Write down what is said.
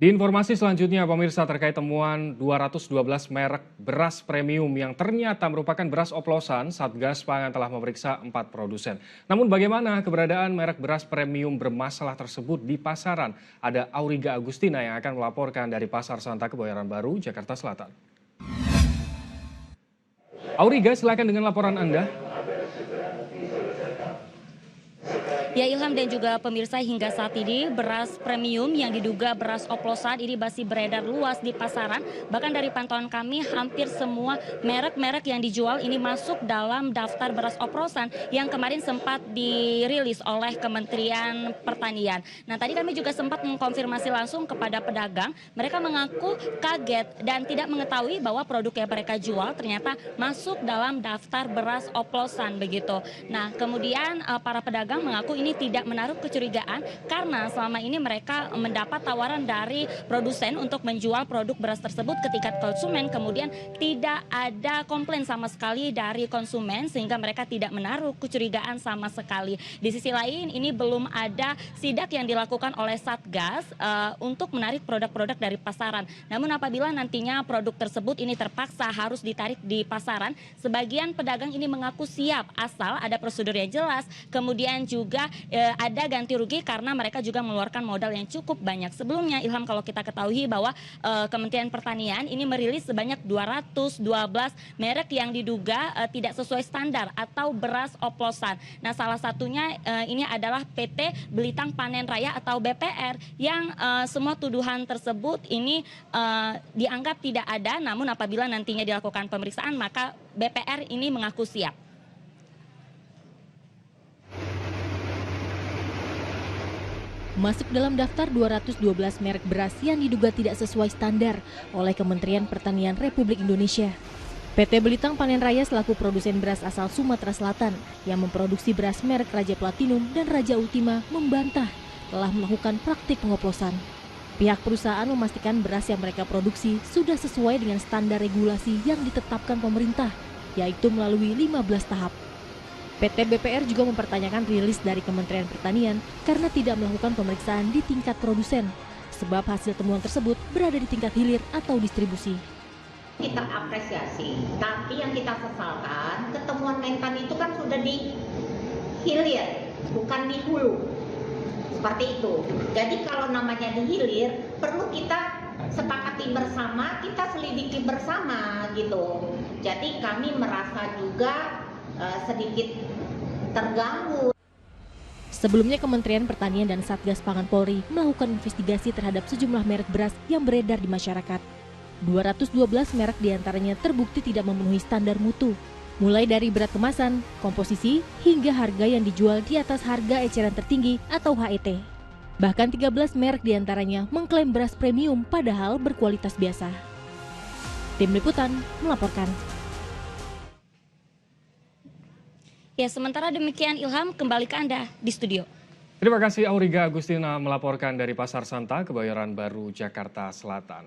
Di informasi selanjutnya, pemirsa terkait temuan 212 merek beras premium yang ternyata merupakan beras oplosan, Satgas Pangan telah memeriksa 4 produsen. Namun bagaimana keberadaan merek beras premium bermasalah tersebut di pasaran? Ada Auriga Agustina yang akan melaporkan dari Pasar Santa Kebayoran Baru, Jakarta Selatan. Auriga, silakan dengan laporan Anda. Ya Ilham dan juga pemirsa, hingga saat ini beras premium yang diduga beras oplosan ini masih beredar luas di pasaran. Bahkan dari pantauan kami hampir semua merek-merek yang dijual ini masuk dalam daftar beras oplosan yang kemarin sempat dirilis oleh Kementerian Pertanian. Nah tadi kami juga sempat mengkonfirmasi langsung kepada pedagang. Mereka mengaku kaget dan tidak mengetahui bahwa produk yang mereka jual ternyata masuk dalam daftar beras oplosan begitu. Nah kemudian para pedagang mengaku ini tidak menaruh kecurigaan karena selama ini mereka mendapat tawaran dari produsen untuk menjual produk beras tersebut ke tingkat konsumen, kemudian tidak ada komplain sama sekali dari konsumen sehingga mereka tidak menaruh kecurigaan sama sekali. Di sisi lain ini belum ada sidak yang dilakukan oleh Satgas untuk menarik produk-produk dari pasaran. Namun apabila nantinya produk tersebut ini terpaksa harus ditarik di pasaran, sebagian pedagang ini mengaku siap asal ada prosedur yang jelas, kemudian juga ada ganti rugi karena mereka juga mengeluarkan modal yang cukup banyak. Sebelumnya Ilham, kalau kita ketahui bahwa Kementerian Pertanian ini merilis sebanyak 212 merek yang diduga tidak sesuai standar atau beras oplosan. Nah salah satunya ini adalah PT Belitang Panen Raya atau BPR yang semua tuduhan tersebut ini dianggap tidak ada, namun apabila nantinya dilakukan pemeriksaan maka BPR ini mengaku siap. Masuk dalam daftar 212 merek beras yang diduga tidak sesuai standar oleh Kementerian Pertanian Republik Indonesia. PT Belitang Panen Raya selaku produsen beras asal Sumatera Selatan yang memproduksi beras merek Raja Platinum dan Raja Ultima membantah telah melakukan praktik pengoplosan. Pihak perusahaan memastikan beras yang mereka produksi sudah sesuai dengan standar regulasi yang ditetapkan pemerintah, yaitu melalui 15 tahap. PT BPR juga mempertanyakan rilis dari Kementerian Pertanian karena tidak melakukan pemeriksaan di tingkat produsen, sebab hasil temuan tersebut berada di tingkat hilir atau distribusi. Kita apresiasi, tapi yang kita sesalkan, ketemuan Mentan itu kan sudah di hilir, bukan di hulu. Seperti itu. Jadi kalau namanya di hilir, perlu kita sepakati bersama, kita selidiki bersama gitu. Jadi kami merasa juga sedikit terganggu. Sebelumnya Kementerian Pertanian dan Satgas Pangan Polri melakukan investigasi terhadap sejumlah merek beras yang beredar di masyarakat. 212 merek diantaranya terbukti tidak memenuhi standar mutu, mulai dari berat kemasan, komposisi, hingga harga yang dijual di atas harga eceran tertinggi atau HET. Bahkan 13 merek diantaranya mengklaim beras premium padahal berkualitas biasa. Tim Liputan melaporkan. Ya, sementara demikian Ilham, kembali ke Anda di studio. Terima kasih Auriga Agustina melaporkan dari Pasar Santa Kebayoran Baru, Jakarta Selatan.